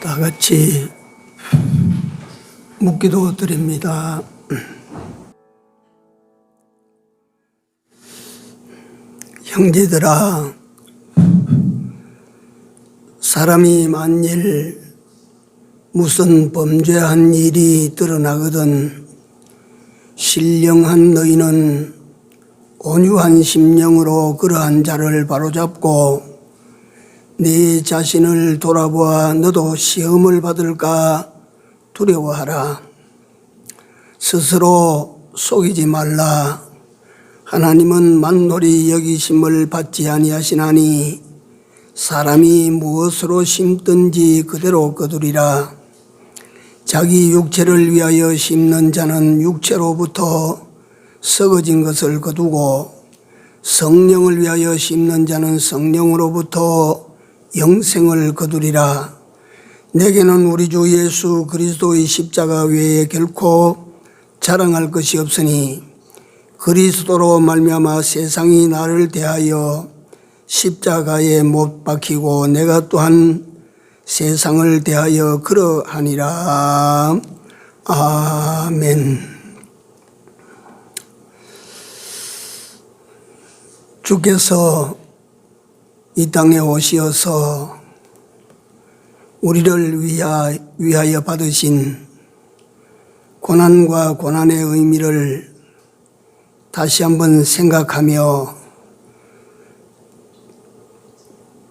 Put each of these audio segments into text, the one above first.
다 같이 묵기도 드립니다. 형제들아, 사람이 만일 무슨 범죄한 일이 드러나거든 신령한 너희는 온유한 심령으로 그러한 자를 바로잡고 네 자신을 돌아보아 너도 시험을 받을까 두려워하라. 스스로 속이지 말라. 하나님은 만홀히 여기심을 받지 아니하시나니 사람이 무엇으로 심든지 그대로 거두리라. 자기 육체를 위하여 심는 자는 육체로부터 썩어진 것을 거두고 성령을 위하여 심는 자는 성령으로부터 영생을 거두리라. 내게는 우리 주 예수 그리스도의 십자가 외에 결코 자랑할 것이 없으니 그리스도로 말미암아 세상이 나를 대하여 십자가에 못 박히고 내가 또한 세상을 대하여 그러하니라. 아멘. 주께서 이 땅에 오시어서 우리를 위하여 받으신 고난과 고난의 의미를 다시 한번 생각하며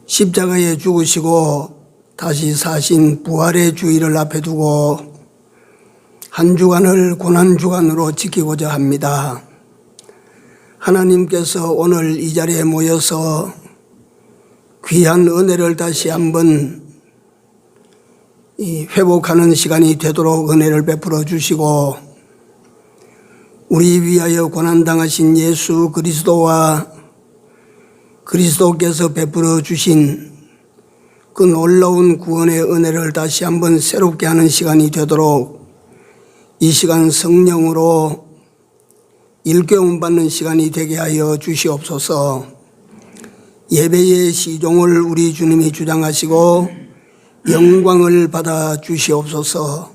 십자가에 죽으시고 다시 사신 부활의 주의를 앞에 두고 한 주간을 고난 주간으로 지키고자 합니다. 하나님께서 오늘 이 자리에 모여서 귀한 은혜를 다시 한번 회복하는 시간이 되도록 은혜를 베풀어 주시고 우리 위하여 고난당하신 예수 그리스도와 그리스도께서 베풀어 주신 그 놀라운 구원의 은혜를 다시 한번 새롭게 하는 시간이 되도록 이 시간 성령으로 일깨움 받는 시간이 되게 하여 주시옵소서. 예배의 시종을 우리 주님이 주장하시고 영광을 받아 주시옵소서.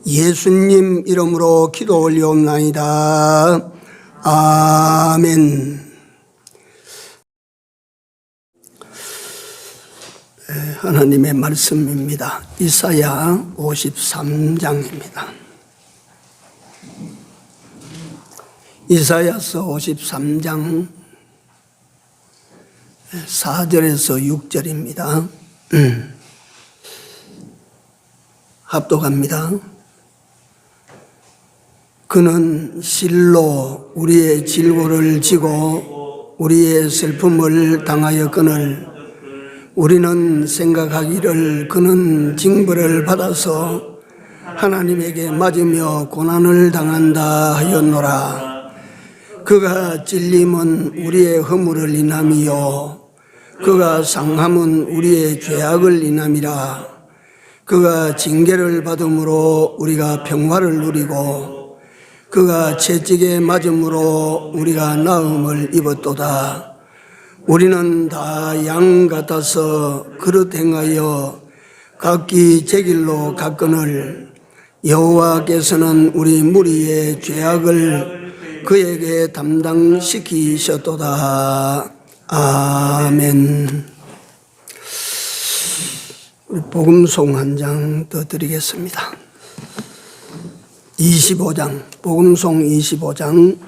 예수님 이름으로 기도 올리옵나이다. 아멘. 하나님의 말씀입니다. 이사야 53장입니다. 이사야서 53장 4절에서 6절입니다. 합독합니다. 그는 실로 우리의 질고를 지고 우리의 슬픔을 당하였거늘 우리는 생각하기를 그는 징벌을 받아서 하나님에게 맞으며 고난을 당한다 하였노라. 그가 찔림은 우리의 허물을 인함이요 그가 상함은 우리의 죄악을 인함이라. 그가 징계를 받음으로 우리가 평화를 누리고 그가 채찍에 맞음으로 우리가 나음을 입었도다. 우리는 다 양 같아서 그릇 행하여 각기 제 길로 갔거늘 여호와께서는 우리 무리의 죄악을 그에게 담당시키셨도다. 아멘. 복음송 한 장 더 드리겠습니다. 25장, 복음송 25장.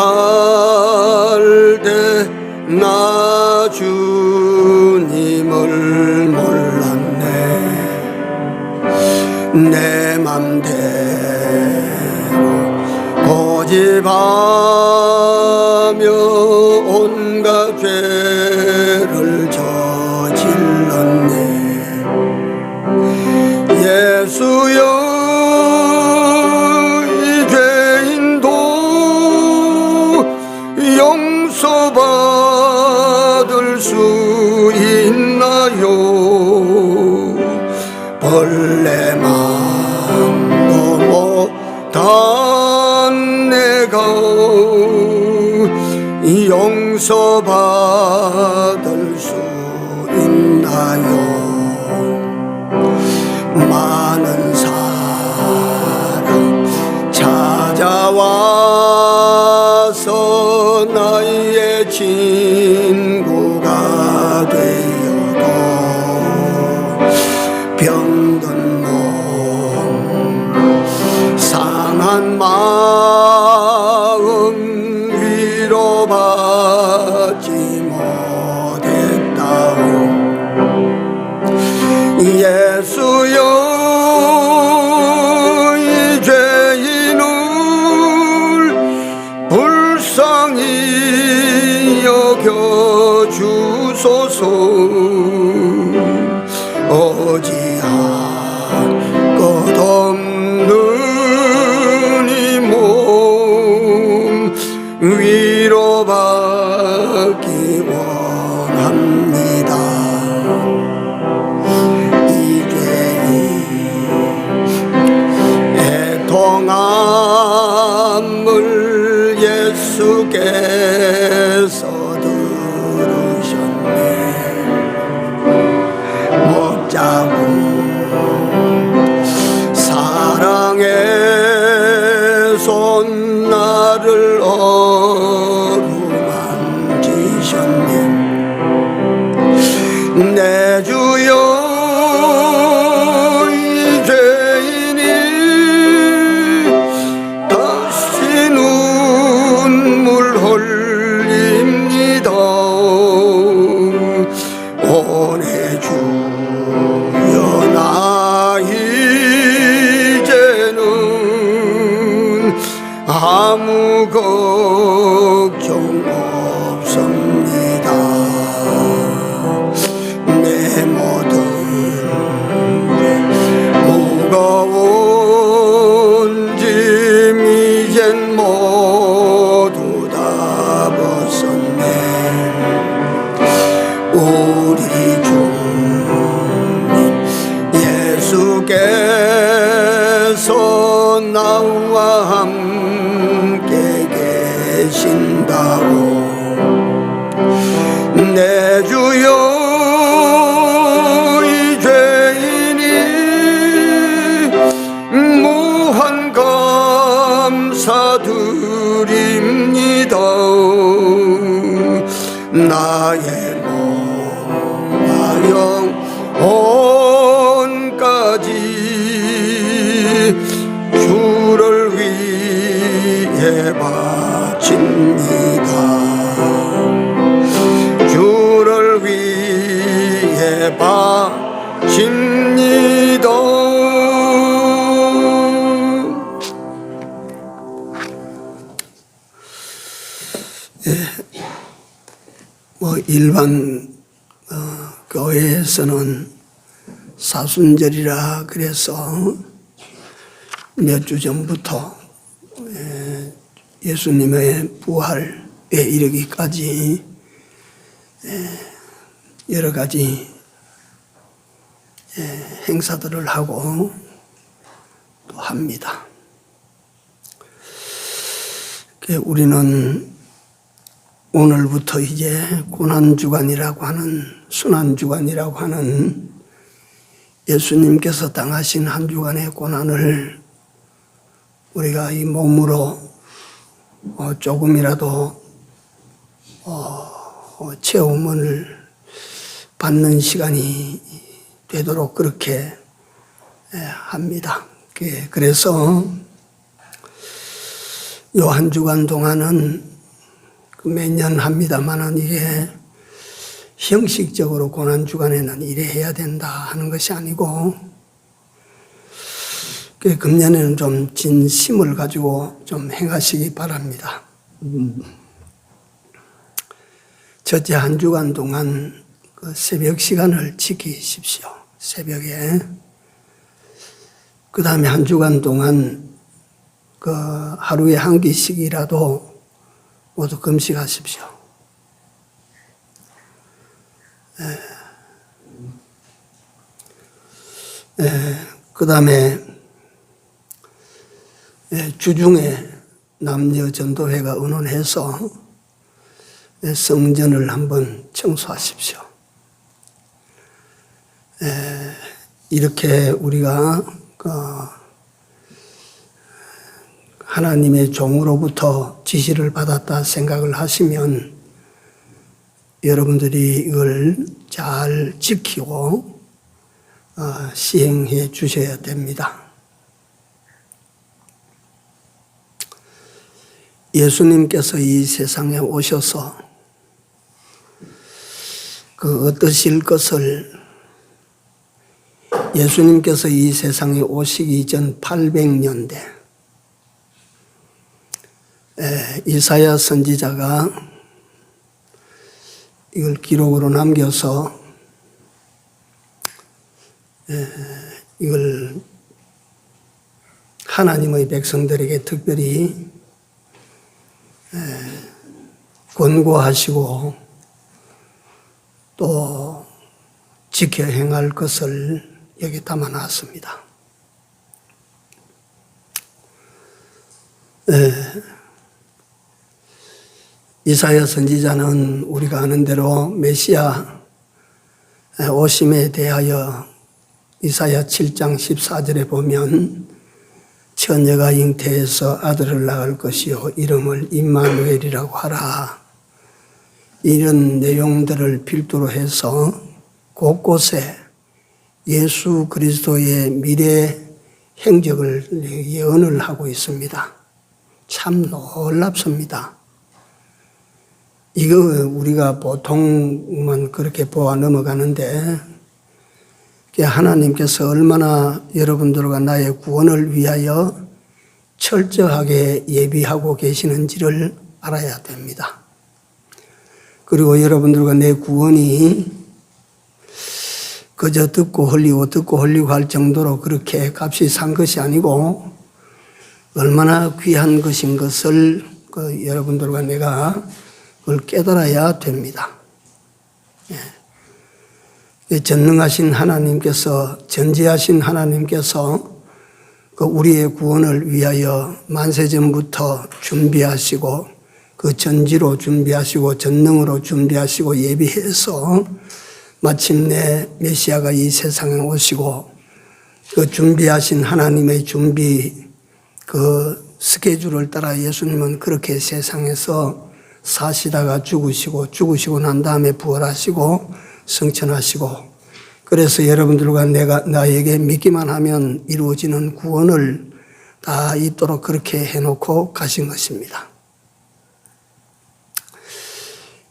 방황할 때 나 주님을 몰랐네. 내 맘대로 고집하며 온갖 죄를 저질렀네. 예수여 용서받을 수 있나요? 용서받을 수 있나요? 많은 사람 찾아와서 나의 친구가 되어도 병든 몸 상한 마음 위로받지 못했다오. 예수여, 이 죄인을 불쌍히 여겨주소서. 어지할 것 없는 이 몸 위로받기 원합니다. 이 죄인 애통함을 예수께서 들으셨네. 먹자고 사랑의 손 나를 어루만지셨네. 내 주여, 이 죄인이 다시 눈물 흘립니다. 오내 주여, 나 이제는 아무 걱정 없습니다. 내 모든 무거운 짐 이젠 모두 다 벗었네. 우리 주님 예수께서 나와 함께 계신다고. 내 주여, 이 죄인이 무한 감사드립니다. 나의 몸과 영혼까지 주를 위해 바칩니다. 주를 위해 바칩니다. 일반 교회에서는 사순절이라 그래서 몇 주 전부터 예수님의 부활에 이르기까지 여러 가지 행사들을 하고 또 합니다. 우리는 오늘부터 이제 고난주간이라고 하는, 순환주간이라고 하는 예수님께서 당하신 한 주간의 고난을 우리가 이 몸으로 조금이라도 체험을 받는 시간이 되도록 그렇게 합니다. 그래서 요 한 주간 동안은 매년 합니다만은 이게 형식적으로 고난주간에는 이래 해야 된다 하는 것이 아니고, 금년에는 좀 진심을 가지고 좀 행하시기 바랍니다. 첫째 한 주간 동안 그 새벽 시간을 지키십시오. 새벽에. 그 다음에 한 주간 동안 그 하루에 한 끼씩이라도 모두 금식하십시오. 그 다음에 주중에 남녀 전도회가 의논해서 성전을 한번 청소하십시오. 이렇게 우리가 하나님의 종으로부터 지시를 받았다 생각을 하시면 여러분들이 이걸 잘 지키고 시행해 주셔야 됩니다. 예수님께서 이 세상에 오셔서 그 어떠실 것을 예수님께서 이 세상에 오시기 전 800년대 이사야 선지자가 이걸 기록으로 남겨서 이걸 하나님의 백성들에게 특별히 권고하시고 또 지켜 행할 것을 여기 담아놨습니다. 이사야 선지자는 우리가 아는 대로 메시아 오심에 대하여 이사야 7장 14절에 보면 처녀가 잉태해서 아들을 낳을 것이요 이름을 임마누엘이라고 하라. 이런 내용들을 필두로 해서 곳곳에 예수 그리스도의 미래 행적을 예언을 하고 있습니다. 참 놀랍습니다. 이거 우리가 보통만 그렇게 보아 넘어가는데 하나님께서 얼마나 여러분들과 나의 구원을 위하여 철저하게 예비하고 계시는지를 알아야 됩니다. 그리고 여러분들과 내 구원이 그저 듣고 흘리고 할 정도로 그렇게 값이 산 것이 아니고 얼마나 귀한 것인 것을 여러분들과 내가 그걸 깨달아야 됩니다. 전능하신 하나님께서, 전지하신 하나님께서 우리의 구원을 위하여 만세전부터 준비하시고 그 전지로 준비하시고 전능으로 준비하시고 예비해서 마침내 메시아가 이 세상에 오시고 그 준비하신 하나님의 준비 그 스케줄을 따라 예수님은 그렇게 세상에서 사시다가 죽으시고 난 다음에 부활하시고 성천하시고 그래서 여러분들과 나에게 믿기만 하면 이루어지는 구원을 다 있도록 그렇게 해놓고 가신 것입니다.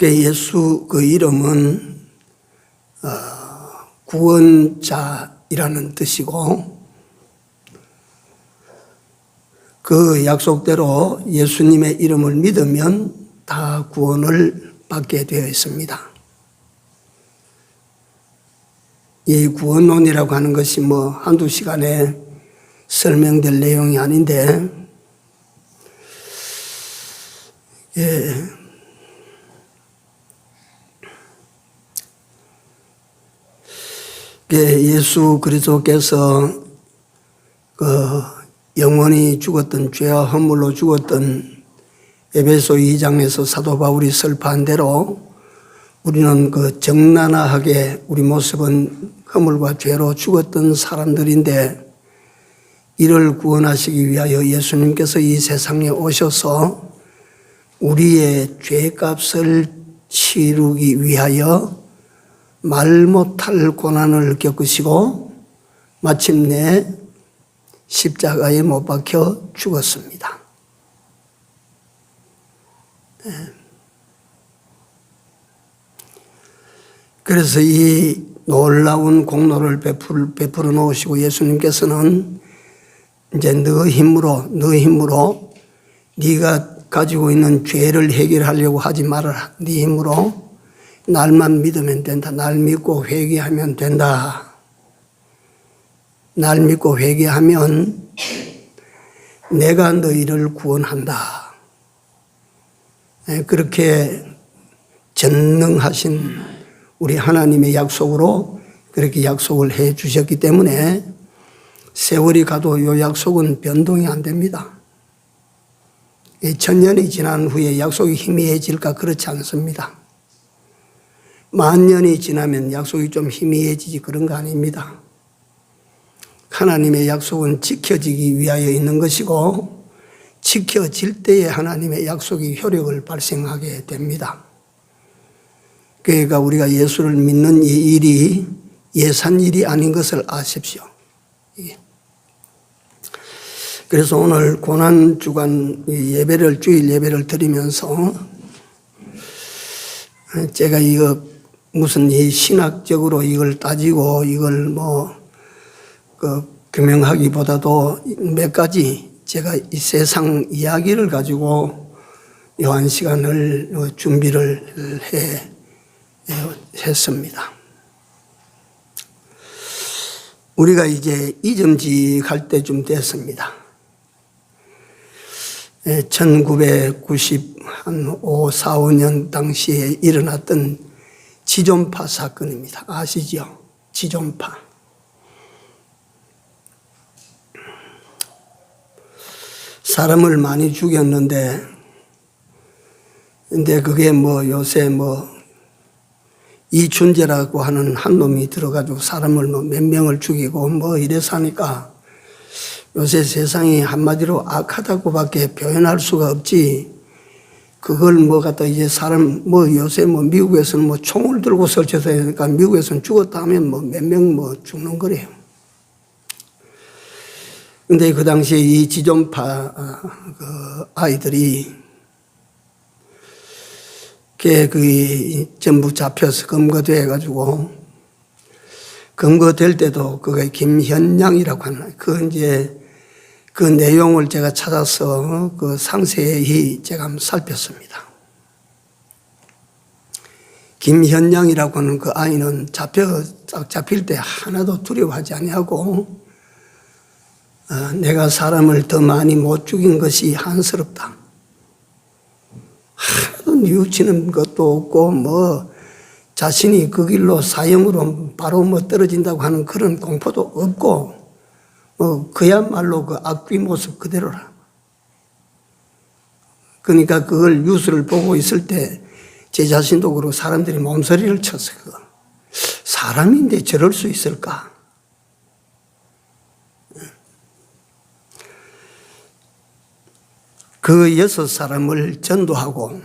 예수 그 이름은 구원자이라는 뜻이고 그 약속대로 예수님의 이름을 믿으면 다 구원을 받게 되어 있습니다. 이 구원론이라고 하는 것이 한두 시간에 설명될 내용이 아닌데, 예수 그리스도께서 영원히 죽었던 죄와 허물로 죽었던 에베소 2장에서 사도 바울이 설파한 대로 우리는 정난하게 우리 모습은 허물과 죄로 죽었던 사람들인데 이를 구원하시기 위하여 예수님께서 이 세상에 오셔서 우리의 죄값을 치르기 위하여 말 못할 고난을 겪으시고 마침내 십자가에 못 박혀 죽었습니다. 그래서 이 놀라운 공로를 베풀어 놓으시고 예수님께서는 이제 너 힘으로 네가 가지고 있는 죄를 해결하려고 하지 말아라. 네 힘으로 날만 믿으면 된다. 날 믿고 회개하면 된다. 날 믿고 회개하면 내가 너희를 구원한다. 그렇게 전능하신 우리 하나님의 약속으로 그렇게 약속을 해 주셨기 때문에 세월이 가도 이 약속은 변동이 안 됩니다. 천년이 지난 후에 약속이 희미해질까? 그렇지 않습니다. 만년이 지나면 약속이 좀 희미해지지 그런 거 아닙니다. 하나님의 약속은 지켜지기 위하여 있는 것이고 지켜질 때에 하나님의 약속이 효력을 발생하게 됩니다. 그러니까 우리가 예수를 믿는 이 일이 예산 일이 아닌 것을 아십시오. 그래서 오늘 고난주간 예배를, 주일 예배를 드리면서 제가 이거 무슨 이 신학적으로 이걸 따지고 이걸 규명하기보다도 몇 가지 제가 이 세상 이야기를 가지고 요한 시간을 준비를 했습니다. 우리가 이제 이점직할 때쯤 됐습니다. 1995, 4, 5년 당시에 일어났던 지존파 사건입니다. 아시죠? 지존파. 사람을 많이 죽였는데, 근데 그게 요새 이춘재라고 하는 한 놈이 들어가지고 사람을 몇 명을 죽이고 이래서 하니까 요새 세상이 한마디로 악하다고밖에 표현할 수가 없지. 그걸 갖다 이제 사람 요새 미국에서는 총을 들고 설쳐서 하니까 미국에서는 죽었다 하면 몇 명 죽는 거래요. 근데 그 당시에 이 지존파 아이들이 전부 잡혀서 검거돼 가지고 검거될 때도 그게 김현양이라고 하는 그 내용을 제가 찾아서 상세히 제가 한번 살폈습니다. 김현양이라고 하는 그 아이는 잡힐 때 하나도 두려워하지 아니하고 내가 사람을 더 많이 못 죽인 것이 한스럽다. 하나도 뉘우치는 것도 없고 자신이 그 길로 사형으로 바로 떨어진다고 하는 그런 공포도 없고 그야말로 그 악귀 모습 그대로라. 그러니까 그걸 뉴스를 보고 있을 때 제 자신도 그렇고 사람들이 몸서리를 쳤어요. 사람인데 저럴 수 있을까? 그 6사람을 전도하고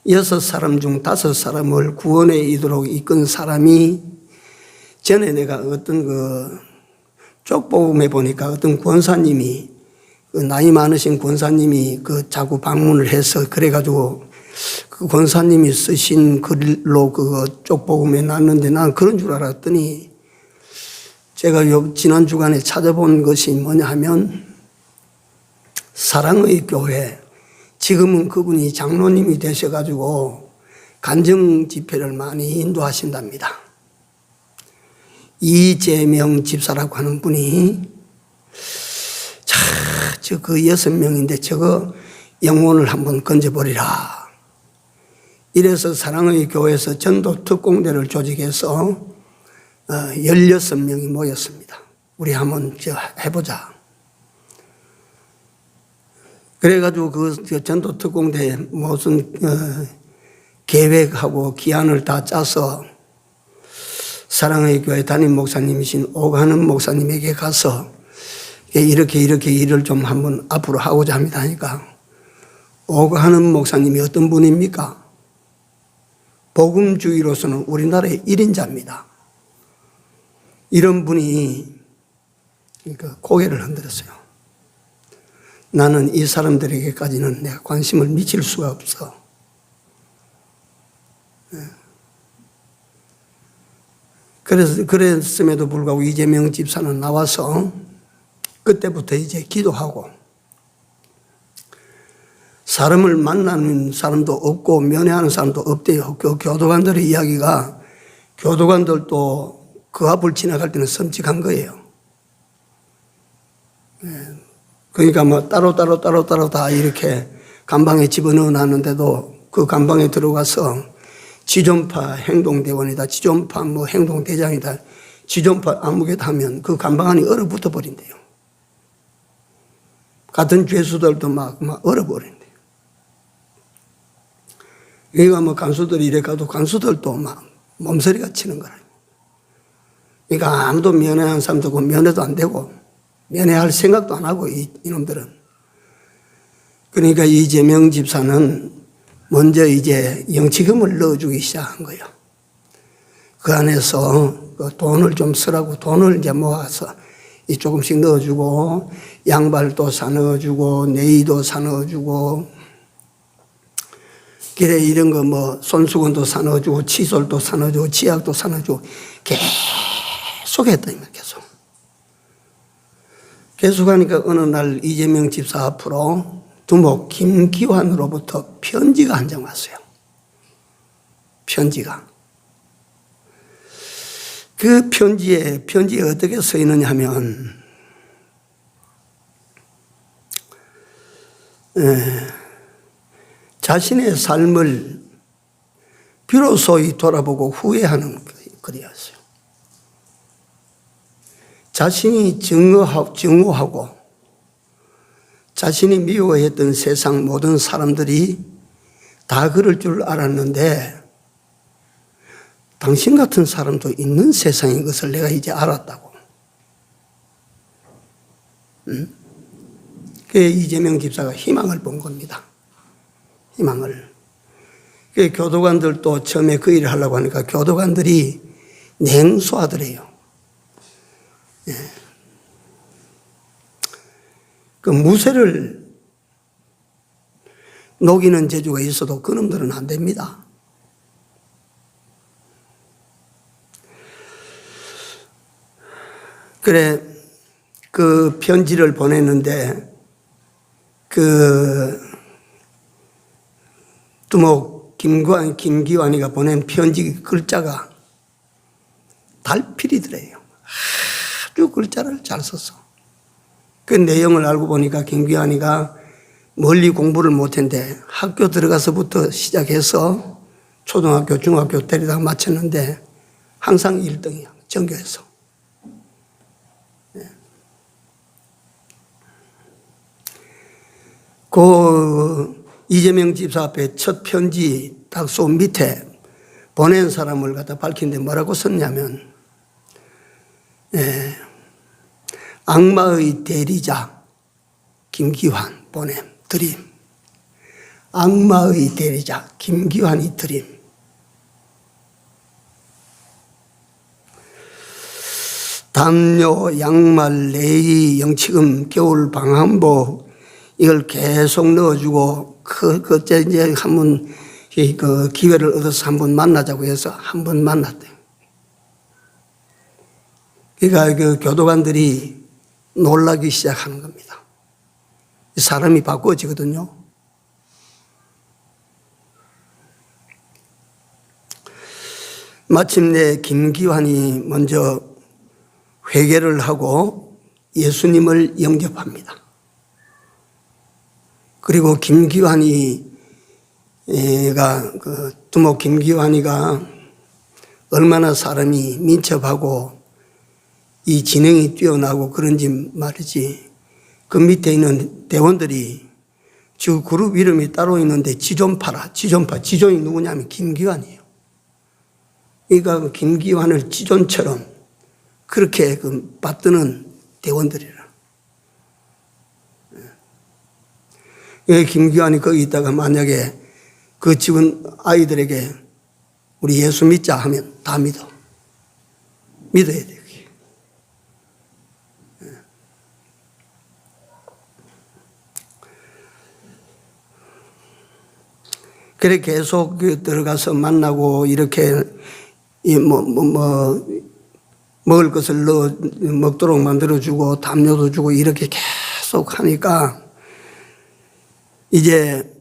6사람 중 5사람을 구원에 이르도록 이끈 사람이 전에 내가 어떤 쪽복음에 보니까 어떤 권사님이 나이 많으신 권사님이 자꾸 방문을 해서 그래가지고 그 권사님이 쓰신 글로 쪽복음에 놨는데 난 그런 줄 알았더니 제가 지난 주간에 찾아본 것이 뭐냐 하면 사랑의 교회, 지금은 그분이 장로님이 되셔가지고 간증 집회를 많이 인도하신답니다. 이재명 집사라고 하는 분이 그 6명인데 저거 영혼을 한번 건져버리라. 이래서 사랑의 교회에서 전도 특공대를 조직해서 16명이 모였습니다. 우리 한번 해보자. 그래가지고 그 전도 특공대에 무슨 계획하고 기한을 다 짜서 사랑의 교회 담임 목사님이신 오가는 목사님에게 가서 이렇게 일을 좀 한번 앞으로 하고자 합니다 하니까 오가는 목사님이 어떤 분입니까? 복음주의로서는 우리나라의 1인자입니다. 이런 분이 고개를 흔들었어요. 나는 이 사람들에게까지는 내가 관심을 미칠 수가 없어. 그랬음에도 불구하고 이재명 집사는 나와서 그때부터 이제 기도하고 사람을 만나는 사람도 없고 면회하는 사람도 없대요. 교도관들의 이야기가 교도관들도 그 앞을 지나갈 때는 섬찟한 거예요. 그러니까 따로 다 이렇게 감방에 집어넣어 놨는데도 그 감방에 들어가서 지존파 행동대원이다, 지존파 행동대장이다, 지존파 아무개다 하면 그 감방 안이 얼어붙어 버린대요. 같은 죄수들도 막 얼어버린대. 그러니까 뭐 간수들이 이래 가도 간수들도 막 몸서리가 치는 거라. 그러니까 아무도 면회한 사람도 없고 면회도 안 되고 면회할 생각도 안 하고 이놈들은. 그러니까 이재명 집사는 먼저 이제 영치금을 넣어주기 시작한 거예요. 그 안에서 그 돈을 좀 쓰라고 돈을 이제 모아서 조금씩 넣어주고 양발도 사 넣어주고 네이도 사 넣어주고 그래 이런 거 뭐 손수건도 사 넣어주고 칫솔도 사 넣어주고 치약도 사 넣어주고 계속 했다 이 말 계속 하니까 어느 날 이재명 집사 앞으로 두목 김기환으로부터 편지가 한 장 왔어요. 편지가. 그 편지에 어떻게 써 있느냐 하면 자신의 삶을 비로소히 돌아보고 후회하는 글이었어요. 자신이 증오하고 자신이 미워했던 세상 모든 사람들이 다 그럴 줄 알았는데 당신 같은 사람도 있는 세상인 것을 내가 이제 알았다고. 그게 이재명 집사가 희망을 본 겁니다. 희망을. 그 교도관들도 처음에 그 일을 하려고 하니까 교도관들이 냉소하더래요. 예. 그 무쇠를 녹이는 재주가 있어도 그놈들은 안 됩니다. 그래, 그 편지를 보냈는데, 그, 두목 김기환이가 보낸 편지 글자가 달필이더래요. 아주 글자를 잘 썼어. 그 내용을 알고 보니까 김기환이가 멀리 공부를 못했는데 학교 들어가서부터 시작해서 초등학교, 중학교 때리다가 마쳤는데 항상 1등이야, 전교에서. 그 이재명 집사 앞에 첫 편지 딱 쏘 밑에 보낸 사람을 갖다 밝히는데 뭐라고 썼냐면 악마의 대리자 김기환 보냄 드림. 악마의 대리자 김기환이 드림. 담요, 양말, 레이, 영치금, 겨울 방한복 이걸 계속 넣어주고 그때 이제 한번 그 기회를 얻어서 한번 만나자고 해서 한번 만났대요. 그러니까 그 교도관들이 놀라기 시작하는 겁니다. 사람이 바꿔지거든요. 마침내 김기환이 먼저 회개를 하고 예수님을 영접합니다. 그리고 두목 김기환이가 얼마나 사람이 민첩하고 이 지능이 뛰어나고 그런지 말이지. 그 밑에 있는 대원들이 저 그룹 이름이 따로 있는데 지존파라. 지존이 누구냐면 김기환이에요. 그러니까 김기환을 지존처럼 그렇게 받드는 대원들이라. 김기환이 거기 있다가 만약에 그 집은 아이들에게 우리 예수 믿자 하면 다 믿어야 돼. 그래 계속 들어가서 만나고 이렇게 먹을 것을 먹도록 만들어주고 담요도 주고 이렇게 계속 하니까 이제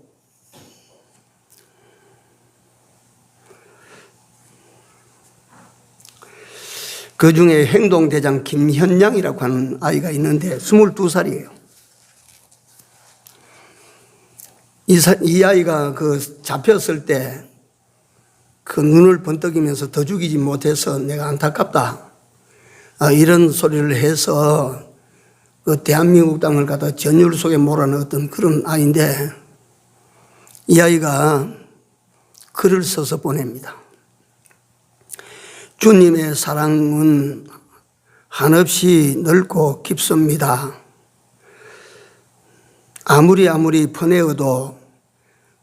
그 중에 행동대장 김현양이라고 하는 아이가 있는데 22살이에요. 이 아이가 잡혔을 때 그 눈을 번뜩이면서 더 죽이지 못해서 내가 안타깝다. 이런 소리를 해서 그 대한민국 땅을 갖다 전율 속에 몰아넣었던 그런 아이인데 이 아이가 글을 써서 보냅니다. 주님의 사랑은 한없이 넓고 깊습니다. 아무리 퍼내어도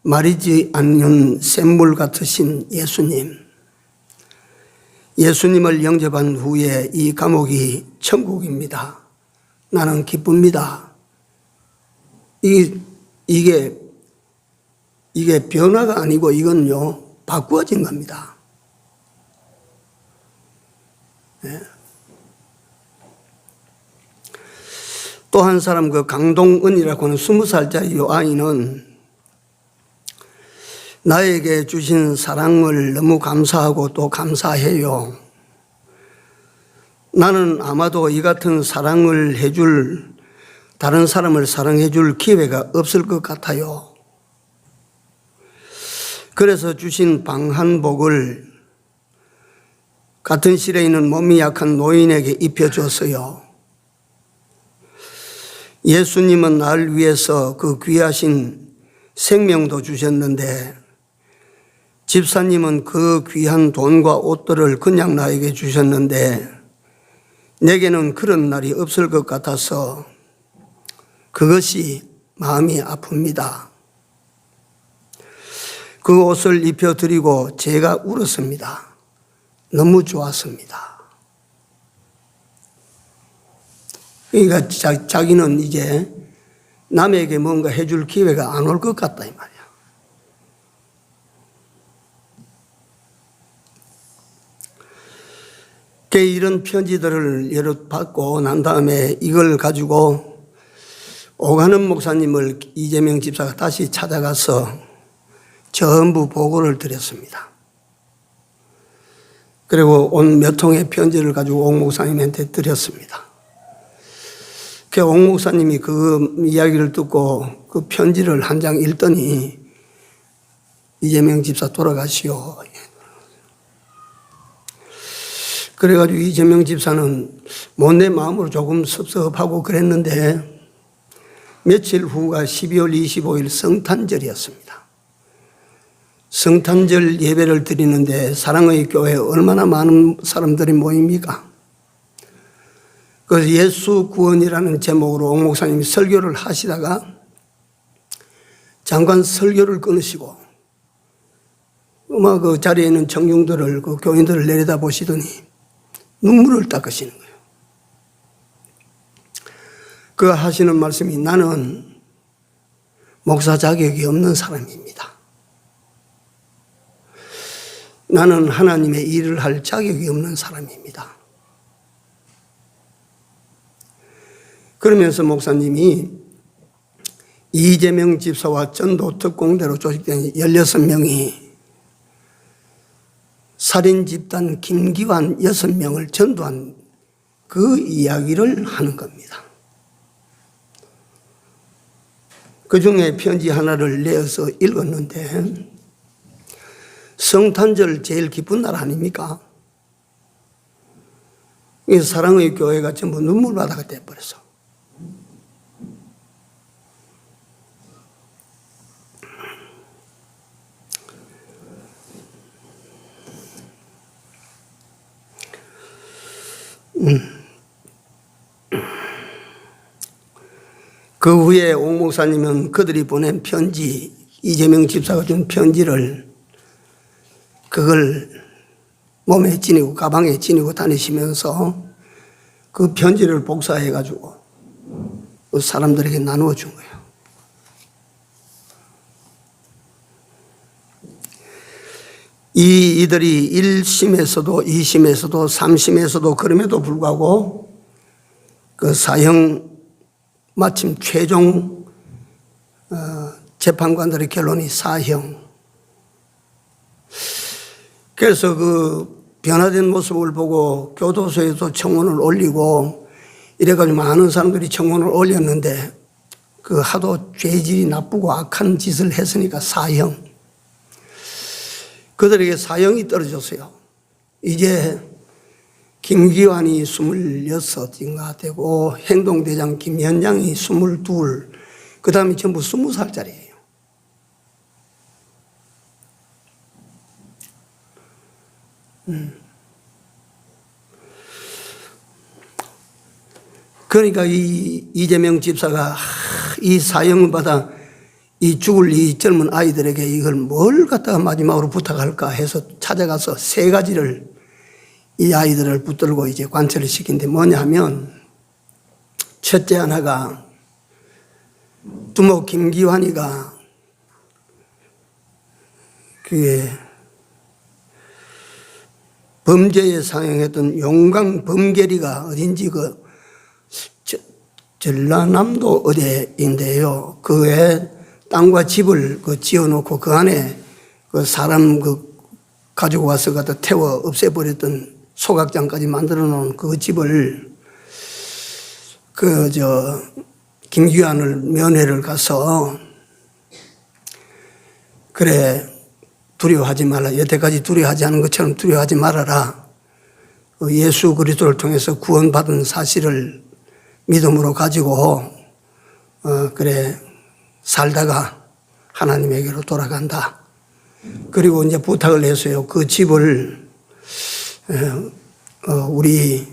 마르지 않는 샘물 같으신 예수님. 예수님을 영접한 후에 이 감옥이 천국입니다. 나는 기쁩니다. 이게 변화가 아니고 이건요, 바꾸어진 겁니다. 네. 또 한 사람, 그 강동은이라고 하는 20살짜리 이 아이는 나에게 주신 사랑을 너무 감사하고 또 감사해요. 나는 아마도 이 같은 사랑을 해줄, 다른 사람을 사랑해 줄 기회가 없을 것 같아요. 그래서 주신 방한복을 같은 실에 있는 몸이 약한 노인에게 입혀줬어요. 예수님은 날 위해서 그 귀하신 생명도 주셨는데 집사님은 그 귀한 돈과 옷들을 그냥 나에게 주셨는데 내게는 그런 날이 없을 것 같아서 그것이 마음이 아픕니다. 그 옷을 입혀드리고 제가 울었습니다. 너무 좋았습니다. 그러니까 자기는 이제 남에게 뭔가 해줄 기회가 안 올 것 같다 이 말이야. 이런 편지들을 여러 받고 난 다음에 이걸 가지고 오가는 목사님을 이재명 집사가 다시 찾아가서 전부 보고를 드렸습니다. 그리고 온 몇 통의 편지를 가지고 옥 목사님한테 드렸습니다. 옥 목사님이 그 이야기를 듣고 그 편지를 한 장 읽더니 이재명 집사 돌아가시오. 그래가지고 이재명 집사는 내 마음으로 조금 섭섭하고 그랬는데 며칠 후가 12월 25일 성탄절이었습니다. 성탄절 예배를 드리는데 사랑의 교회에 얼마나 많은 사람들이 모입니까? 그래서 예수 구원이라는 제목으로 옥 목사님이 설교를 하시다가 잠깐 설교를 끊으시고 그 자리에 있는 청중들을, 그 교인들을 내려다 보시더니 눈물을 닦으시는 거예요. 그 하시는 말씀이 나는 목사 자격이 없는 사람입니다. 나는 하나님의 일을 할 자격이 없는 사람입니다. 그러면서 목사님이 이재명 집사와 전도 특공대로 조직된 16명이 살인집단 김기환 6명을 전도한 그 이야기를 하는 겁니다. 그 중에 편지 하나를 내어서 읽었는데 성탄절 제일 기쁜 날 아닙니까? 사랑의 교회가 전부 눈물바다가 돼버렸어. 그 후에 옥 목사님은 그들이 보낸 편지, 이재명 집사가 준 편지를 그걸 몸에 지니고 가방에 지니고 다니시면서 그 편지를 복사해 가지고 사람들에게 나누어 준 거예요. 이들이 1심에서도 2심에서도 3심에서도 그럼에도 불구하고 그 사형 마침 최종 재판관들의 결론이 사형. 그래서 그 변화된 모습을 보고 교도소에도 청원을 올리고 이래가지고 많은 사람들이 청원을 올렸는데 그 하도 죄질이 나쁘고 악한 짓을 했으니까 사형. 그들에게 사형이 떨어졌어요. 이제 김기환이 26인가 되고 행동대장 김현장이 22, 그 다음에 전부 20살짜리예요. 그러니까 이 이재명 집사가 이 사형을 받아 이 죽을 이 젊은 아이들에게 이걸 뭘 갖다가 마지막으로 부탁할까 해서 찾아가서 3가지를 이 아이들을 붙들고 이제 관찰을 시킨데 뭐냐 하면, 첫째 하나가 두목 김기환이가 그게 범죄에 사용했던 용강 범계리가 어딘지 전라남도 어디인데요. 그에 땅과 집을 지어놓고 그 안에 그 사람 가지고 와서 갖다 태워 없애버렸던 소각장까지 만들어 놓은 그 집을 김기환을 면회를 가서 그래 두려워하지 말라. 여태까지 두려워하지 않은 것처럼 두려워하지 말아라. 예수 그리스도를 통해서 구원받은 사실을 믿음으로 가지고 그래 살다가 하나님에게로 돌아간다. 그리고 이제 부탁을 했어요. 그 집을 우리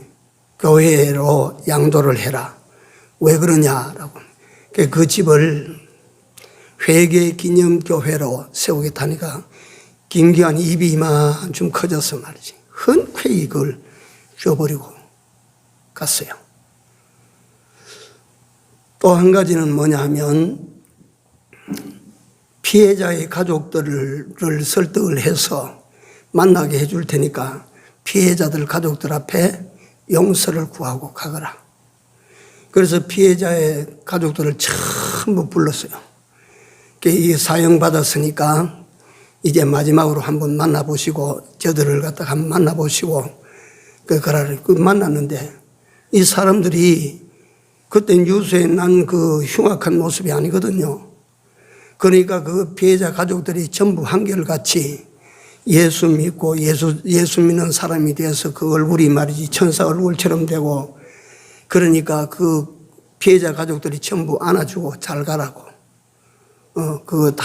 교회로 양도를 해라. 왜 그러냐라고. 그 집을 회계기념교회로 세우겠다니까 김기환이 입이 이만큼 커져서 말이지 흔쾌히 그걸 줘버리고 갔어요. 또 한 가지는 뭐냐 하면, 피해자의 가족들을 설득을 해서 만나게 해줄 테니까 피해자들 가족들 앞에 용서를 구하고 가거라. 그래서 피해자의 가족들을 전부 불렀어요. 이 사형 받았으니까 이제 마지막으로 한번 만나보시고, 저들을 갖다가 한번 만나보시고, 그거를 만났는데, 이 사람들이 그때 뉴스에 난 그 흉악한 모습이 아니거든요. 그러니까 그 피해자 가족들이 전부 한결같이 예수 믿고 예수 믿는 사람이 돼서 그 얼굴이 말이지 천사 얼굴처럼 되고, 그러니까 그 피해자 가족들이 전부 안아주고 잘 가라고. 그거 다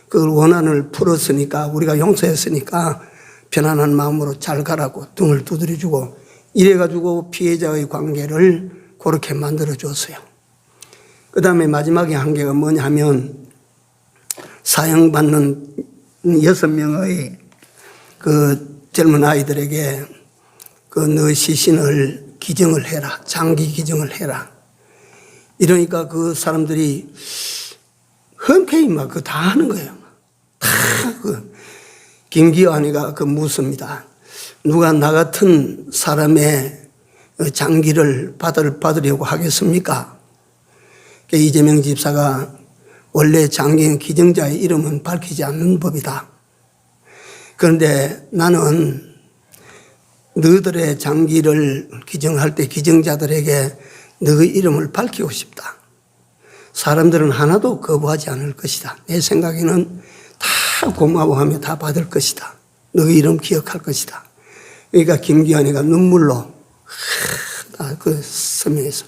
그 원한을 풀었으니까, 우리가 용서했으니까 편안한 마음으로 잘 가라고 등을 두드려주고, 이래가지고 피해자의 관계를 그렇게 만들어줬어요. 그 다음에 마지막에 한 개가 뭐냐 하면, 사형받는 6명의 그 젊은 아이들에게 너 시신을 기증을 해라. 장기 기증을 해라. 이러니까 그 사람들이 흔쾌히 막 그거 다 하는 거예요. 다 김기환이가 묻습니다. 누가 나 같은 사람의 장기를 받으려고 하겠습니까? 이재명 집사가 원래 장기 기증자의 이름은 밝히지 않는 법이다. 그런데 나는 너희들의 장기를 기증할 때 기증자들에게 너희 이름을 밝히고 싶다. 사람들은 하나도 거부하지 않을 것이다. 내 생각에는 다 고마워하며 다 받을 것이다. 너희 이름 기억할 것이다. 그러니까 김기환이가 눈물로 그 서명해서,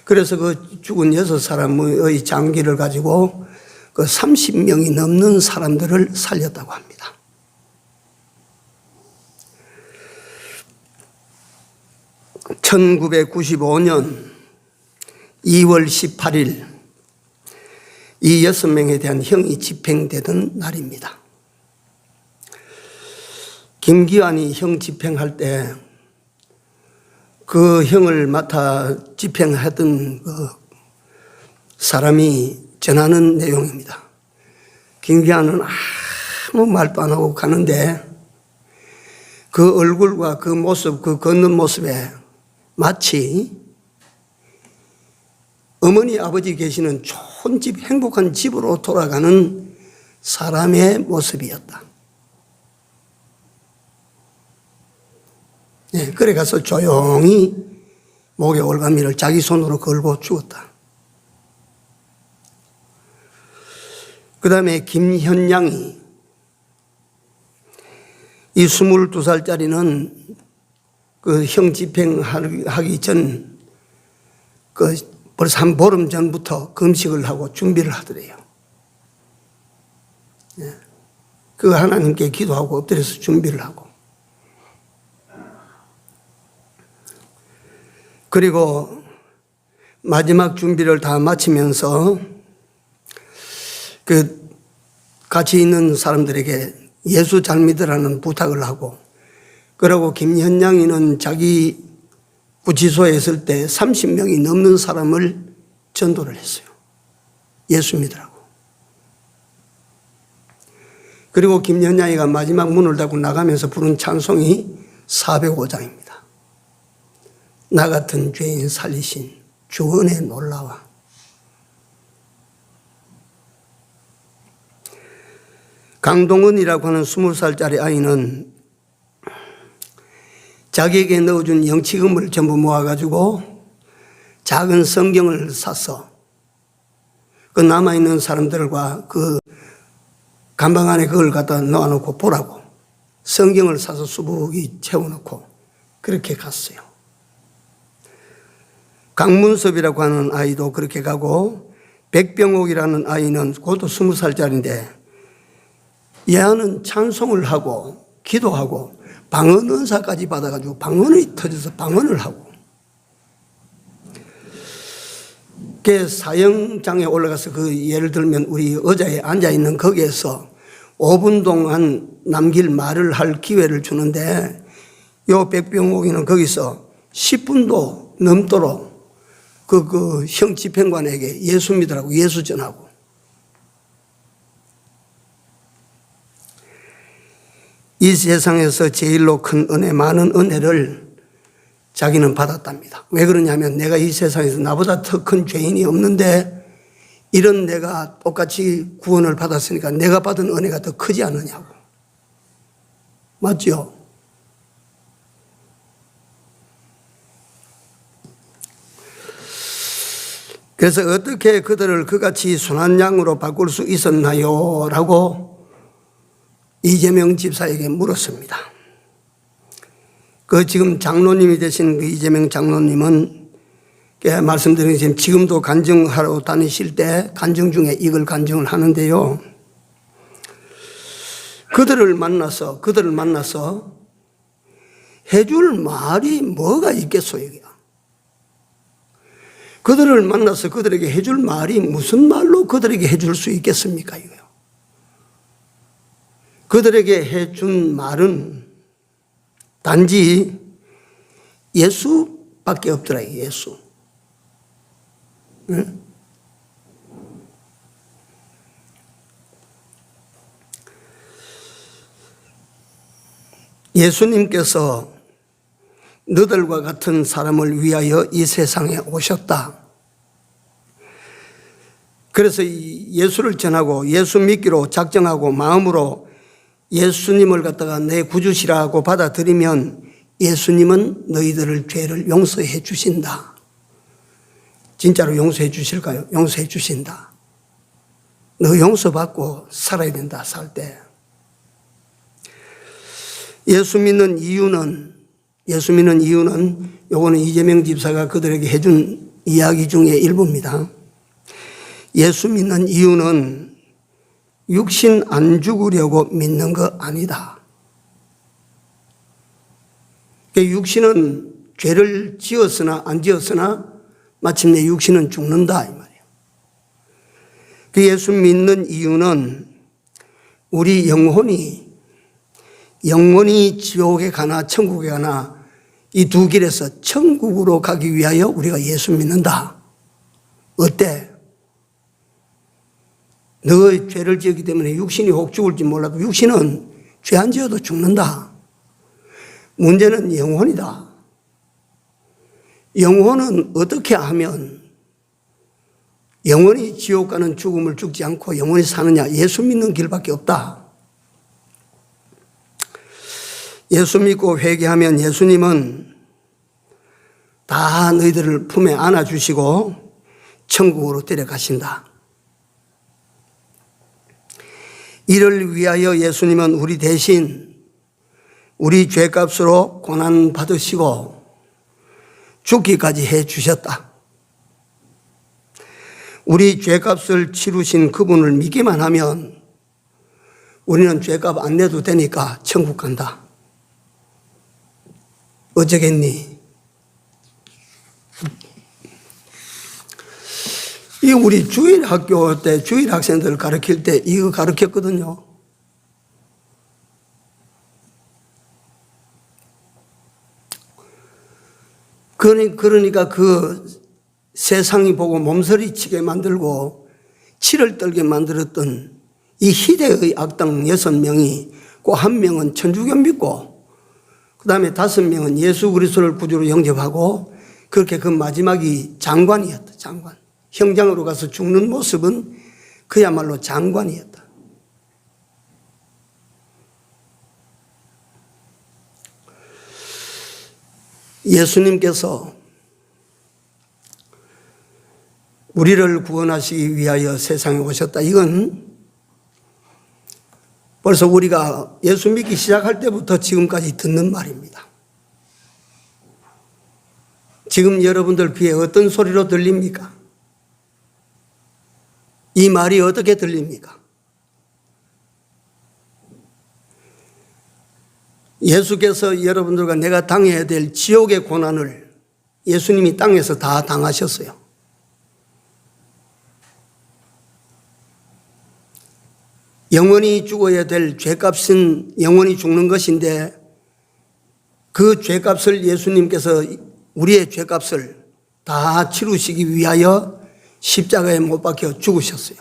그래서 그 죽은 6사람의 장기를 가지고 그 30명이 넘는 사람들을 살렸다고 합니다. (1995년 2월 18일) 이 6명에 대한 형이 집행되던 날입니다. 김기환이 형 집행할 때 그 형을 맡아 집행하던 그 사람이 전하는 내용입니다. 김기환은 아무 말도 안 하고 가는데 그 얼굴과 그 모습, 그 걷는 모습에 마치 어머니 아버지 계시는 좋은 집, 행복한 집으로 돌아가는 사람의 모습이었다. 네, 그래 가서 조용히 목에 올가미를 자기 손으로 걸고 죽었다. 그 다음에 김현양이, 이 22살짜리는 그 형 집행하기 전 벌써 한 보름 전부터 금식을 하고 준비를 하더래요. 그 하나님께 기도하고 엎드려서 준비를 하고, 그리고 마지막 준비를 다 마치면서 그 같이 있는 사람들에게 예수 잘 믿으라는 부탁을 하고, 그리고 김현양이는 자기 구치소에 있을 때 30명이 넘는 사람을 전도를 했어요. 예수 믿으라고. 그리고 김현양이가 마지막 문을 닫고 나가면서 부른 찬송이 405장입니다. 나 같은 죄인 살리신 주 은혜 놀라와. 강동은이라고 하는 20살짜리 아이는 자기에게 넣어준 영치금을 전부 모아가지고 작은 성경을 사서 그 남아있는 사람들과 그 간방 안에 그걸 갖다 넣어놓고 보라고 성경을 사서 수북이 채워놓고 그렇게 갔어요. 강문섭이라고 하는 아이도 그렇게 가고, 백병옥이라는 아이는 그것도 20살짜리인데 얘는 찬송을 하고 기도하고 방언 은사까지 받아가지고 방언이 터져서 방언을 하고, 그 사형장에 올라가서 그 예를 들면 우리 의자에 앉아있는 거기에서 5분 동안 남길 말을 할 기회를 주는데, 요 백병옥이는 거기서 10분도 넘도록 그 형 집행관에게 예수 믿으라고 예수 전하고, 이 세상에서 제일로 큰 은혜, 많은 은혜를 자기는 받았답니다. 왜 그러냐면 내가 이 세상에서 나보다 더 큰 죄인이 없는데 이런 내가 똑같이 구원을 받았으니까 내가 받은 은혜가 더 크지 않느냐고. 맞죠? 그래서 어떻게 그들을 그같이 순한 양으로 바꿀 수 있었나요? 라고 이재명 집사에게 물었습니다. 그 지금 장로님이 되신 그 이재명 장로님은 말씀드린 것처럼 지금도 간증하러 다니실 때 간증 중에 이걸 간증을 하는데요. 그들을 만나서 해줄 말이 뭐가 있겠어요? 그들을 만나서 그들에게 해줄 말이 무슨 말로 그들에게 해줄 수 있겠습니까? 이거요. 그들에게 해준 말은 단지 예수밖에 없더라. 예수. 응? 예수님께서 너들과 같은 사람을 위하여 이 세상에 오셨다. 그래서 예수를 전하고 예수 믿기로 작정하고 마음으로 예수님을 갖다가 내 구주시라고 받아들이면 예수님은 너희들을 죄를 용서해 주신다. 진짜로 용서해 주실까요? 용서해 주신다. 너 용서받고 살아야 된다, 살 때. 예수 믿는 이유는 요거는 이재명 집사가 그들에게 해준 이야기 중에 일부입니다. 예수 믿는 이유는 육신 안 죽으려고 믿는 거 아니다. 육신은 죄를 지었으나 안 지었으나 마침내 육신은 죽는다 이 말이에요. 그 예수 믿는 이유는 우리 영혼이 지옥에 가나 천국에 가나 이 두 길에서 천국으로 가기 위하여 우리가 예수 믿는다. 어때? 너의 죄를 지었기 때문에 육신이 혹 죽을지 몰라도 육신은 죄 안 지어도 죽는다. 문제는 영혼이다. 영혼은 어떻게 하면 영원히 지옥 가는 죽음을 죽지 않고 영원히 사느냐? 예수 믿는 길밖에 없다. 예수 믿고 회개하면 예수님은 다 너희들을 품에 안아주시고 천국으로 데려가신다. 이를 위하여 예수님은 우리 대신 우리 죄값으로 고난 받으시고 죽기까지 해 주셨다. 우리 죄값을 치르신 그분을 믿기만 하면 우리는 죄값 안 내도 되니까 천국 간다. 어쩌겠니? 이 우리 주일 학교 때 주일 학생들 가르칠 때 이거 가르쳤거든요. 그러니까 그 세상이 보고 몸서리치게 만들고 치를 떨게 만들었던 이 희대의 악당 6명이 그 1명은 천주교 믿고 그 다음에 5명은 예수 그리스도를 구주로 영접하고 그렇게 그 마지막이 장관이었다. 장관. 형장으로 가서 죽는 모습은 그야말로 장관이었다. 예수님께서 우리를 구원하시기 위하여 세상에 오셨다. 이건 벌써 우리가 예수 믿기 시작할 때부터 지금까지 듣는 말입니다. 지금 여러분들 귀에 어떤 소리로 들립니까? 이 말이 어떻게 들립니까? 예수께서 여러분들과 내가 당해야 될 지옥의 고난을 예수님이 땅에서 다 당하셨어요. 영원히 죽어야 될 죄값은 영원히 죽는 것인데 그 죄값을 예수님께서 우리의 죄값을 다 치르시기 위하여 십자가에 못 박혀 죽으셨어요.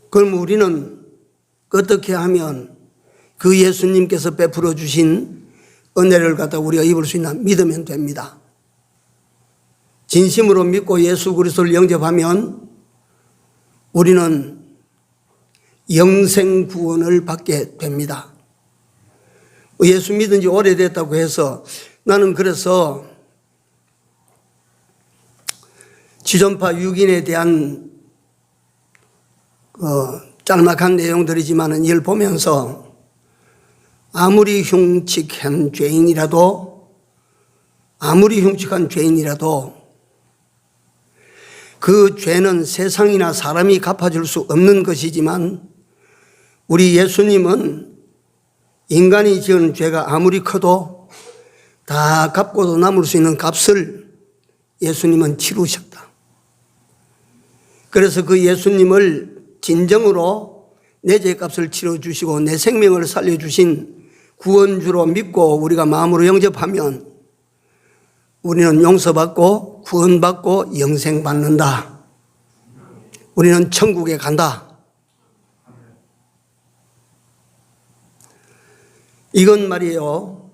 그럼 우리는 어떻게 하면 그 예수님께서 베풀어 주신 은혜를 갖다 우리가 입을 수 있나 믿으면 됩니다. 진심으로 믿고 예수 그리스도를 영접하면 우리는 영생 구원을 받게 됩니다. 예수 믿은 지 오래됐다고 해서 나는 그래서 지존파 6인에 대한 짤막한 내용들이지만 이걸 보면서 아무리 흉측한 죄인이라도 그 죄는 세상이나 사람이 갚아줄 수 없는 것이지만 우리 예수님은 인간이 지은 죄가 아무리 커도 다 갚고도 남을 수 있는 값을 예수님은 치르셨다. 그래서 그 예수님을 진정으로 내 죄값을 치러주시고 내 생명을 살려주신 구원주로 믿고 우리가 마음으로 영접하면 우리는 용서받고 구원받고 영생받는다. 우리는 천국에 간다. 이건 말이에요.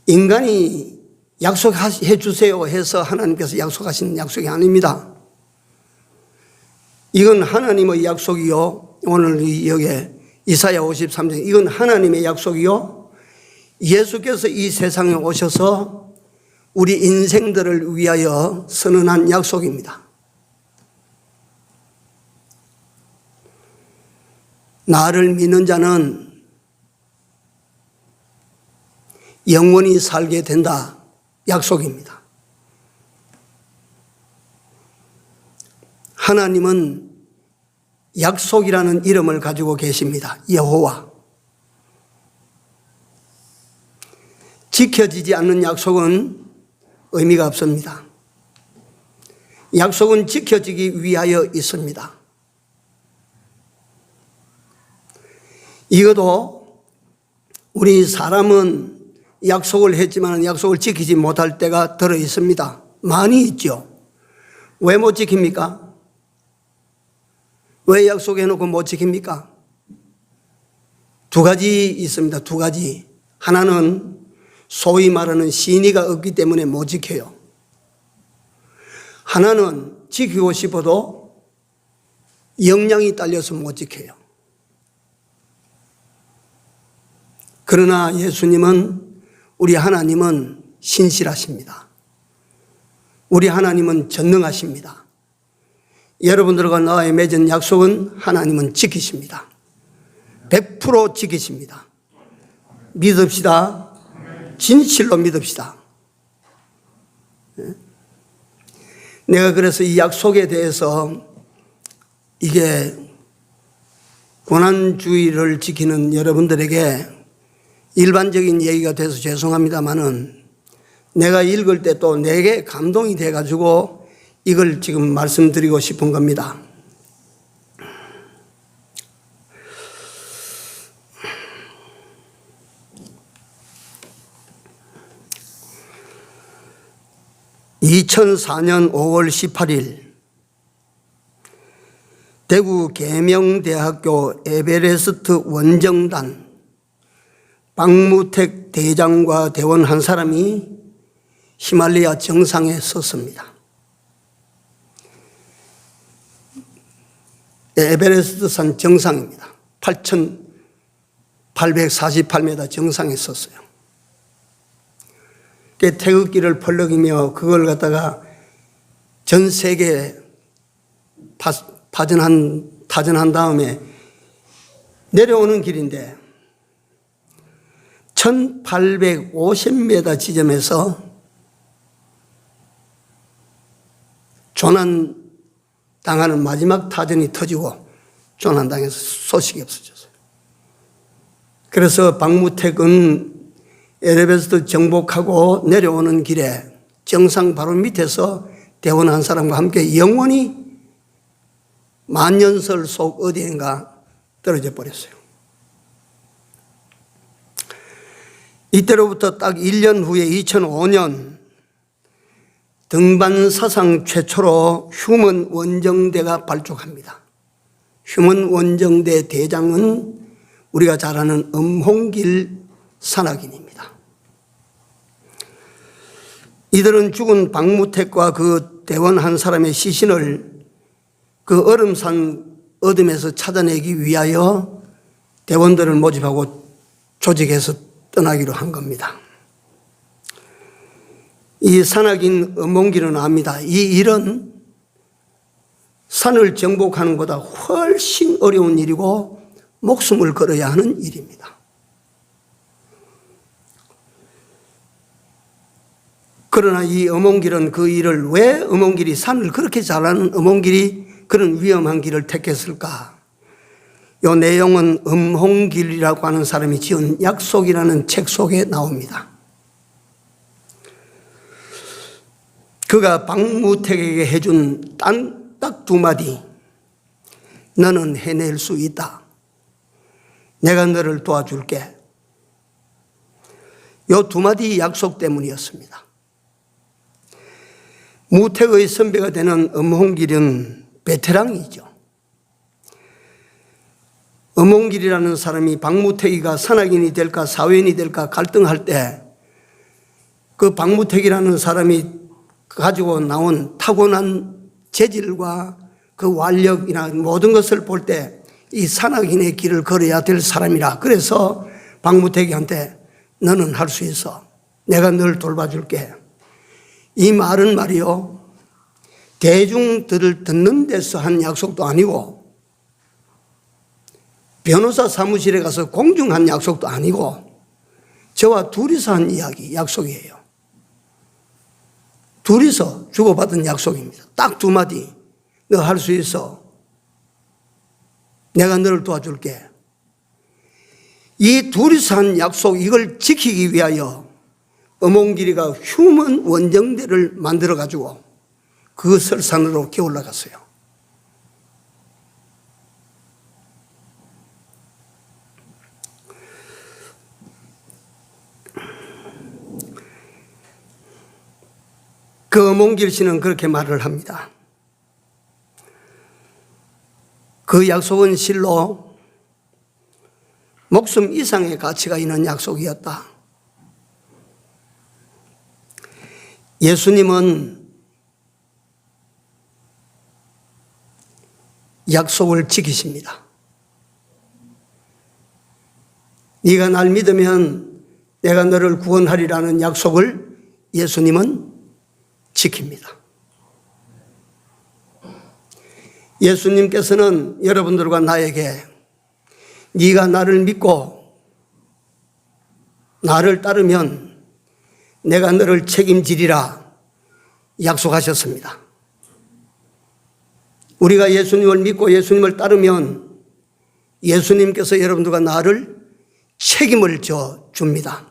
인간이 약속해 주세요 해서 하나님께서 약속하신 약속이 아닙니다. 이건 하나님의 약속이요. 오늘 여기에 이사야 53장 이건 하나님의 약속이요. 예수께서 이 세상에 오셔서 우리 인생들을 위하여 선언한 약속입니다. 나를 믿는 자는 영원히 살게 된다. 약속입니다. 하나님은 약속이라는 이름을 가지고 계십니다. 여호와. 지켜지지 않는 약속은 의미가 없습니다. 약속은 지켜지기 위하여 있습니다. 이것도 우리 사람은 약속을 했지만 약속을 지키지 못할 때가 들어 있습니다. 많이 있죠. 왜 못 지킵니까? 왜 약속해놓고 못 지킵니까? 두 가지 있습니다. 두 가지. 하나는 소위 말하는 신의가 없기 때문에 못 지켜요. 하나는 지키고 싶어도 역량이 딸려서 못 지켜요. 그러나 예수님은 우리 하나님은 신실하십니다. 우리 하나님은 전능하십니다. 여러분들과 나의 맺은 약속은 하나님은 지키십니다. 100% 지키십니다. 믿읍시다. 진실로 믿읍시다. 내가 그래서 이 약속에 대해서 이게 고난주의를 지키는 여러분들에게 일반적인 얘기가 돼서 죄송합니다만은 내가 읽을 때 또 내게 감동이 돼가지고 이걸 지금 말씀드리고 싶은 겁니다. (2004년 5월 18일) 대구 계명대학교 에베레스트 원정단 박무택 대장과 대원 한 사람이 히말라야 정상에 섰습니다. 에베레스트 산 정상입니다. 8,848m 정상에 섰어요. 태극기를 펄럭이며 그걸 갖다가 전 세계에 타전한 다음에 내려오는 길인데 1850m 지점에서 조난당하는 마지막 타전이 터지고 조난당해서 소식이 없어졌어요. 그래서 박무택은 에베레스트 정복하고 내려오는 길에 정상 바로 밑에서 대원 한 사람과 함께 영원히 만년설 속 어디인가 떨어져 버렸어요. 이때로부터 딱 1년 후에 2005년 등반 사상 최초로 휴먼 원정대가 발족합니다. 휴먼 원정대 대장은 우리가 잘 아는 엄홍길 산악인입니다. 이들은 죽은 박무택과 그 대원 한 사람의 시신을 그 얼음산 어둠에서 찾아내기 위하여 대원들을 모집하고 조직해서 떠나기로 한 겁니다. 이 산악인 엄홍길은 압니다. 이 일은 산을 정복하는 것보다 훨씬 어려운 일이고 목숨을 걸어야 하는 일입니다. 그러나 이 엄홍길은 그 일을 왜 엄홍길이 산을 그렇게 잘하는 엄홍길이 그런 위험한 길을 택했을까? 이 내용은 엄홍길이라고 하는 사람이 지은 약속이라는 책 속에 나옵니다. 그가 박무택에게 해준 딱 두 마디, 너는 해낼 수 있다. 내가 너를 도와줄게. 이 두 마디 약속 때문이었습니다. 무택의 선배가 되는 엄홍길은 베테랑이죠. 엄홍길이라는 사람이 박무택이가 산악인이 될까 사회인이 될까 갈등할 때 그 박무택이라는 사람이 가지고 나온 타고난 재질과 그 완력이나 모든 것을 볼 때 이 산악인의 길을 걸어야 될 사람이라. 그래서 박무택이한테 너는 할 수 있어. 내가 널 돌봐줄게. 이 말은 말이요, 대중들을 듣는 데서 한 약속도 아니고 변호사 사무실에 가서 공중한 약속도 아니고 저와 둘이서 한 이야기, 약속이에요. 둘이서 주고받은 약속입니다. 딱 두 마디. 너 할 수 있어. 내가 너를 도와줄게. 이 둘이서 한 약속, 이걸 지키기 위하여 엄홍길이가 휴먼 원정대를 만들어가지고 그 설산으로 기어 올라갔어요. 그 엄홍길 씨는 그렇게 말을 합니다. 그 약속은 실로 목숨 이상의 가치가 있는 약속이었다. 예수님은 약속을 지키십니다. 네가 날 믿으면 내가 너를 구원하리라는 약속을 예수님은 지킵니다. 예수님께서는 여러분들과 나에게 네가 나를 믿고 나를 따르면 내가 너를 책임지리라 약속하셨습니다. 우리가 예수님을 믿고 예수님을 따르면 예수님께서 여러분들과 나를 책임을 져 줍니다.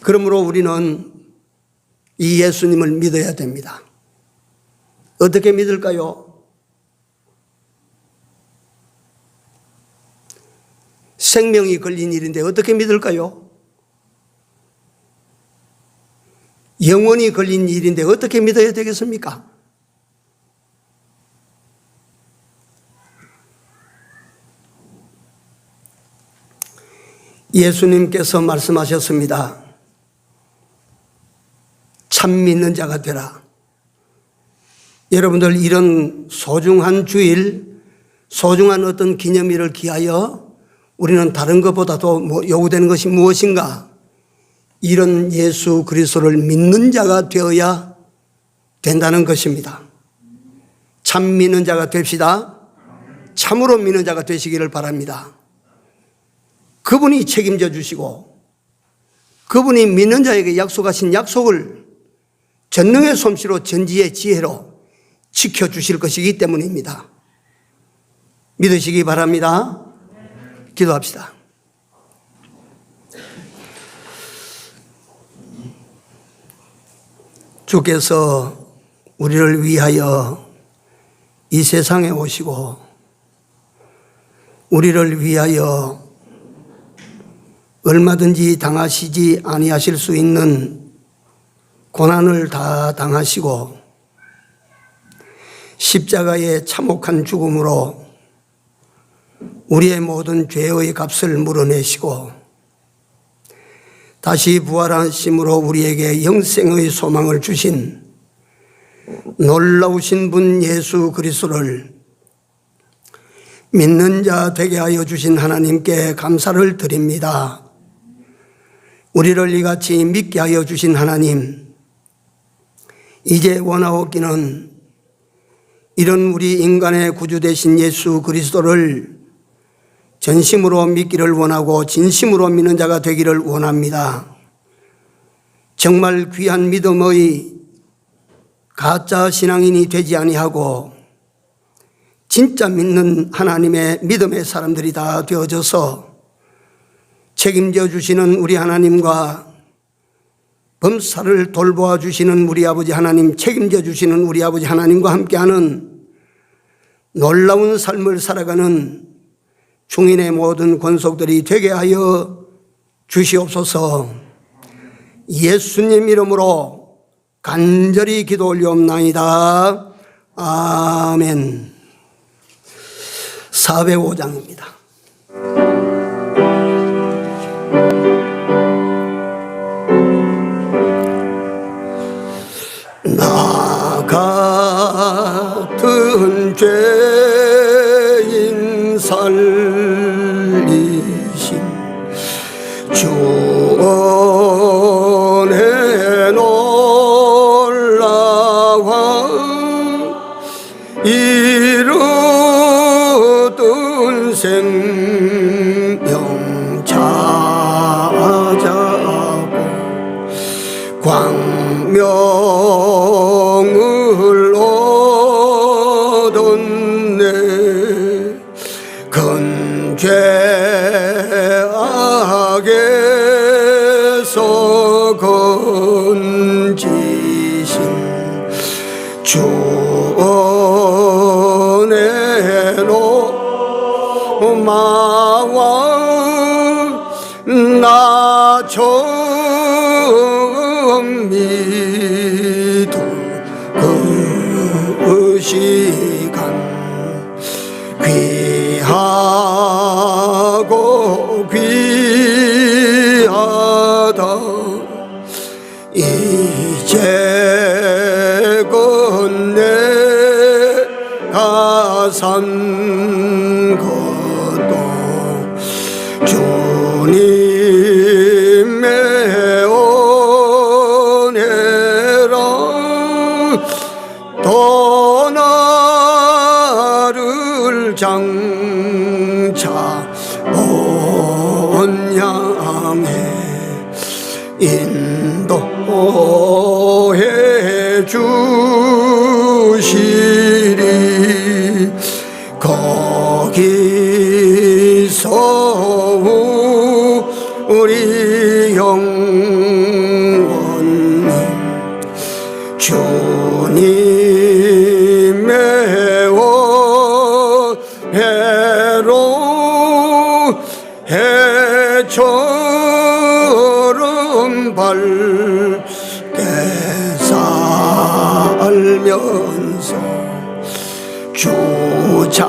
그러므로 우리는 이 예수님을 믿어야 됩니다. 어떻게 믿을까요? 생명이 걸린 일인데 어떻게 믿을까요? 영원히 걸린 일인데 어떻게 믿어야 되겠습니까? 예수님께서 말씀하셨습니다. 참 믿는 자가 되라. 여러분들 이런 소중한 주일, 소중한 어떤 기념일을 기하여 우리는 다른 것보다도 요구되는 것이 무엇인가? 이런 예수 그리스도를 믿는 자가 되어야 된다는 것입니다. 참 믿는 자가 됩시다. 참으로 믿는 자가 되시기를 바랍니다. 그분이 책임져 주시고 그분이 믿는 자에게 약속하신 약속을 전능의 솜씨로 전지의 지혜로 지켜주실 것이기 때문입니다. 믿으시기 바랍니다. 기도합시다. 주께서 우리를 위하여 이 세상에 오시고 우리를 위하여 얼마든지 당하시지 아니하실 수 있는 고난을 다 당하시고 십자가의 참혹한 죽음으로 우리의 모든 죄의 값을 물어내시고 다시 부활하심으로 우리에게 영생의 소망을 주신 놀라우신 분 예수 그리스도를 믿는 자 되게 하여 주신 하나님께 감사를 드립니다. 우리를 이같이 믿게 하여 주신 하나님, 이제 원하옵기는 이런 우리 인간의 구주 되신 예수 그리스도를 전심으로 믿기를 원하고 진심으로 믿는 자가 되기를 원합니다. 정말 귀한 믿음의 가짜 신앙인이 되지 아니하고 진짜 믿는 하나님의 믿음의 사람들이 다 되어져서 책임져 주시는 우리 하나님과 범사를 돌보아 주시는 우리 아버지 하나님, 책임져 주시는 우리 아버지 하나님과 함께하는 놀라운 삶을 살아가는 중인의 모든 권속들이 되게 하여 주시옵소서. 예수님 이름으로 간절히 기도 올리옵나이다. 아멘. 405장입니다. 나 같은 죄인 살리신 주 은혜 놀라워 이루던 생명 찾아고 광명을 얻었네. 큰 죄악에서 건지신 주 은혜로 마와 나 처음 믿은 그 시간 귀하고 귀하다. 이제 내가 산 것도 주님의 은혜라. 또 나를 장차 향해 인도해 주시리. 거기서 우리 영혼이 주님의 은혜로 해처럼 밝게 살면서 주 찬양하